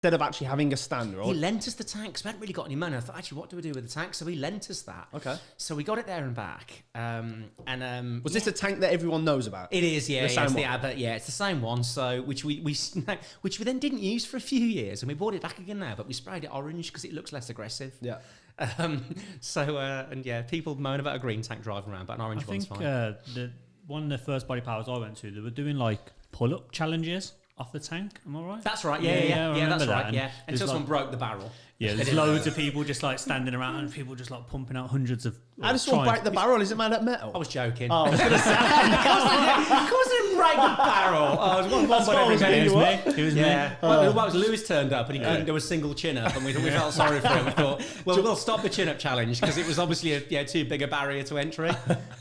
instead of actually having a stand, right? He lent us the tank because we hadn't really got any money. I thought, actually, what do we do with the tank? So he lent us that. Okay. So we got it there and back. Was this a tank that everyone knows about? It is, yeah. The same one? It's the same one. So which we then didn't use for a few years, and we bought it back again now. But we sprayed it orange because it looks less aggressive. Yeah. People moan about a green tank driving around, but an orange one's fine. I think one of the first body powers I went to, they were doing like pull-up challenges off the tank. Am I right? That's right. Yeah, that's right. And Yeah, until someone broke the barrel. Yeah, there's loads of people just like standing around and people just like pumping out hundreds of. How does someone break the barrel? Is it made of metal? I was joking. Oh, I was going to say. Of course, I didn't break the barrel. Oh, it was one That's what I was every getting minute. to. It was Yeah. me. Well, was Lewis turned up and he couldn't do a single chin up, and we felt sorry for him. We thought, well, we'll stop the chin up challenge because it was obviously too big a barrier to entry.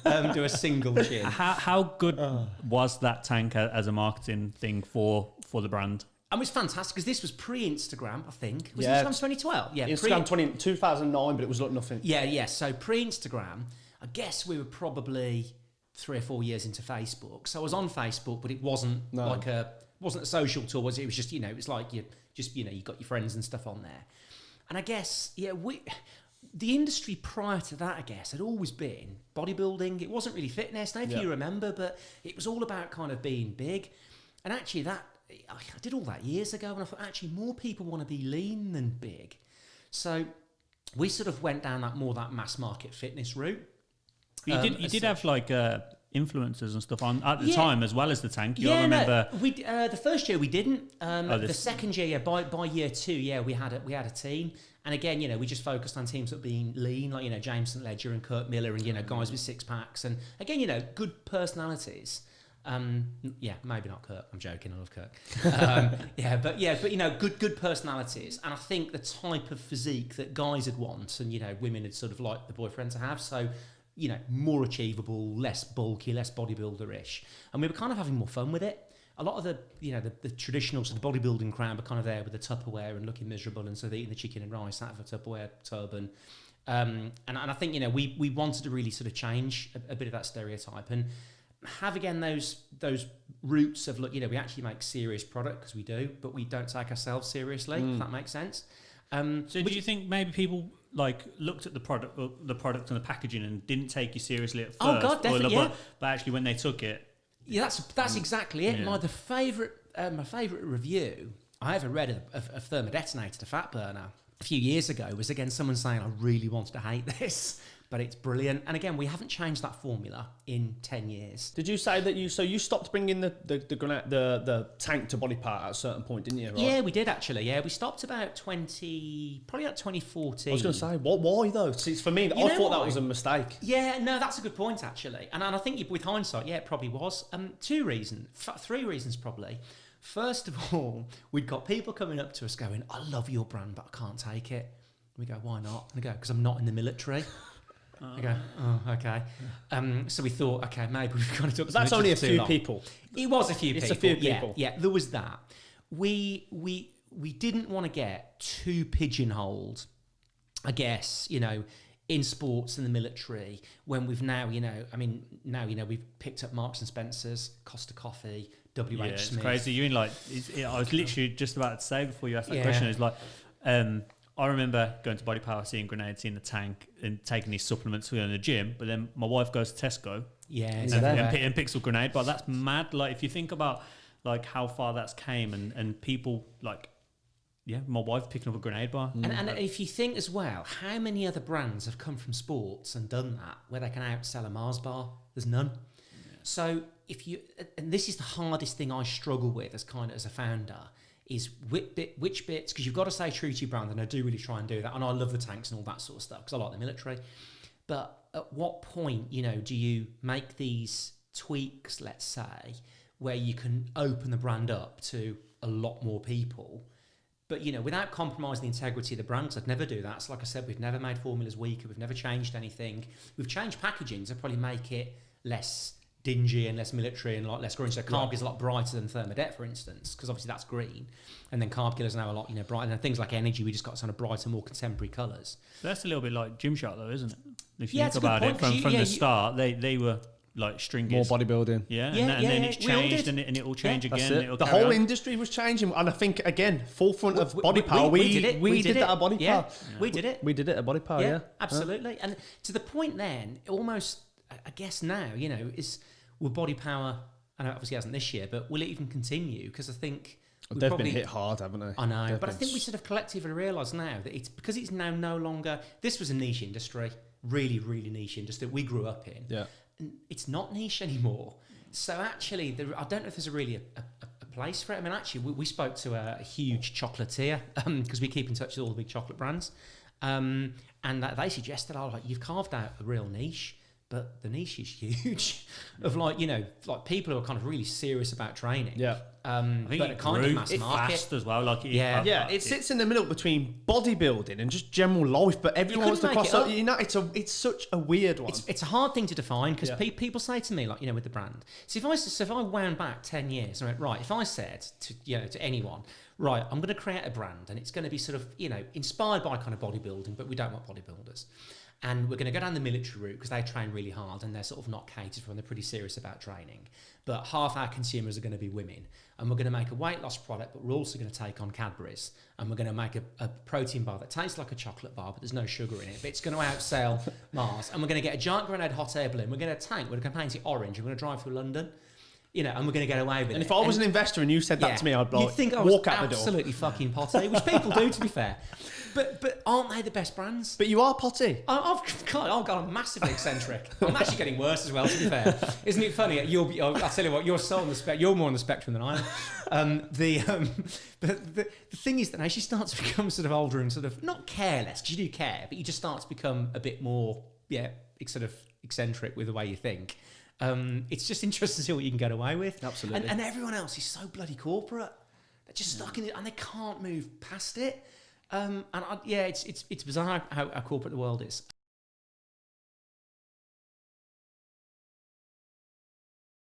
Do a single chin. How good was that tank as a marketing thing for the brand? And it was fantastic because this was pre-Instagram, I think. Was Yeah. Instagram 2012? Yeah. Instagram 2009, but it was like nothing. Yeah. So pre-Instagram, I guess we were probably 3 or 4 years into Facebook. So I was on Facebook, but it wasn't wasn't a social tool, was it? It was just, it's like you got your friends and stuff on there. And I guess, the industry prior to that, I guess, had always been bodybuilding. It wasn't really fitness. I don't know if you remember, but it was all about kind of being big. And actually I did all that years ago, and I thought, actually, more people want to be lean than big. So we sort of went down that mass market fitness route. You did have like influencers and stuff on at the time as well as the tank. I remember. No, we the first year we didn't. The second year, by year 2, we had a team. And again, we just focused on teams that were being lean, like James St. Ledger and Kurt Miller, and guys with six packs, and again, good personalities. Maybe not Kurt. I'm joking. I love Kurt. Good personalities, and I think the type of physique that guys would want, and women would sort of like the boyfriend to have. So, more achievable, less bulky, less bodybuilder-ish, and we were kind of having more fun with it. A lot of the traditional sort of bodybuilding crowd were kind of there with the Tupperware and looking miserable, and so they're eating the chicken and rice out of a Tupperware tub, and I think we wanted to really sort of change a bit of that stereotype and have again those roots of look, we actually make serious product because we do, but we don't take ourselves seriously. If that makes sense. So do you think maybe people like looked at the product and the packaging and didn't take you seriously at first? Oh God, definitely. But actually, when they took it, that's exactly it. Yeah. My favourite review I ever read of thermodetonator to fat burner a few years ago was again someone saying, I really wanted to hate this, but it's brilliant. And again, we haven't changed that formula in 10 years. Did you say that you stopped bringing the tank to body part at a certain point, didn't you? Right? Yeah, we did actually. Yeah, we stopped about 2014. I was going to say, why though? See, for me, I thought that was a mistake. Yeah, no, that's a good point actually. And I think with hindsight, it probably was. 3 reasons probably. First of all, we'd got people coming up to us going, I love your brand, but I can't take it. We go, why not? And they go, because I'm not in the military. I go, oh, okay. So we thought, okay, maybe we've got to talk. But that's only a few people. It was a few people. It's a few people. Yeah, there was that. We didn't want to get too pigeonholed, I guess, in sports and the military, when we've now, we've picked up Marks and Spencer's, Costa Coffee, WH Smith. It's crazy. You mean like, I was literally just about to say before you asked that question, it's like, I remember going to Body Power, seeing Grenade, seeing the tank, and taking these supplements to go in the gym. But then my wife goes to Tesco, and picks up Grenade. But that's mad. Like if you think about like how far that's came, and people like, my wife picking up a Grenade bar. And if you think as well, how many other brands have come from sports and done that where they can outsell a Mars bar? There's none. Yeah. So and this is the hardest thing I struggle with as a founder. Is which bits, because you've got to stay true to your brand, and I do really try and do that, and I love the tanks and all that sort of stuff because I like the military. But at what point, do you make these tweaks, let's say, where you can open the brand up to a lot more people, but without compromising the integrity of the brand? Because I'd never do that. So like I said, we've never made formulas weaker, we've never changed anything. We've changed packaging to probably make it less dingy and less military and less green. So carb is a lot brighter than Thermodet, for instance, because obviously that's green. And then carb killers now a lot, brighter. And things like energy, we just got kind of brighter, more contemporary colours. That's a little bit like Gymshark though, isn't it? If you think about it, from the start, they were like string More gears. bodybuilding. Yeah, Yeah, and then yeah, it's we all changed did. and it will change That's again. And it. it'll The carry whole on. industry was changing, and I think again, forefront of We- body power. We did it. We did that at Body Yeah, Power. we did it. We did it at Body Power. Yeah, absolutely. And to the point then, almost, I guess now, will Body Power, and obviously it hasn't this year, but will it even continue? Because I think They've been hit hard, haven't they? I know, They've but I been think we sort of collectively realise now that it's because it's now no longer. This was a niche industry, really, really niche industry that we grew up in. Yeah. And it's not niche anymore. So actually, I don't know if there's really a place for it. I mean, actually, we spoke to a huge chocolatier because we keep in touch with all the big chocolate brands, and they suggested, you've carved out a real niche. But the niche is huge of like people who are kind of really serious about training. Yeah. I think but it kind of grew mass market. fast as well. Like It sits in the middle between bodybuilding and just general life, but everyone wants to couldn't make cross it up. It's such a weird one. It's a hard thing to define because Yeah. people say to me, like, with the brand. So if I wound back 10 years and went, right, if I said to anyone, right, I'm going to create a brand and it's going to be sort of, inspired by kind of bodybuilding, but we don't want bodybuilders. And we're going to go down the military route because they train really hard and they're sort of not catered for and they're pretty serious about training. But half our consumers are going to be women. And we're going to make a weight loss product, but we're also going to take on Cadbury's. And we're going to make a protein bar that tastes like a chocolate bar, but there's no sugar in it. But it's going to outsell Mars. And we're going to get a giant grenade hot air balloon. We're going to tank. We're going to paint it orange. And we're going to drive through London. And we're going to get away with it. And if I was an investor and you said that to me, I'd you'd think I was walk out the door. absolutely fucking potty, which people do, to be fair. But aren't they the best brands? But you are potty. I've gone massively eccentric. I'm actually getting worse as well, to be fair. Isn't it funny? I'll tell you what, you're so on the you're more on the spectrum than I am. But the thing is that as you start to become sort of older and sort of not careless, because you do care, but you just start to become a bit more, sort of eccentric with the way you think. It's just interesting to see what you can get away with. Absolutely. And everyone else is so bloody corporate. They're just stuck in it and they can't move past it. It's bizarre how corporate the world is.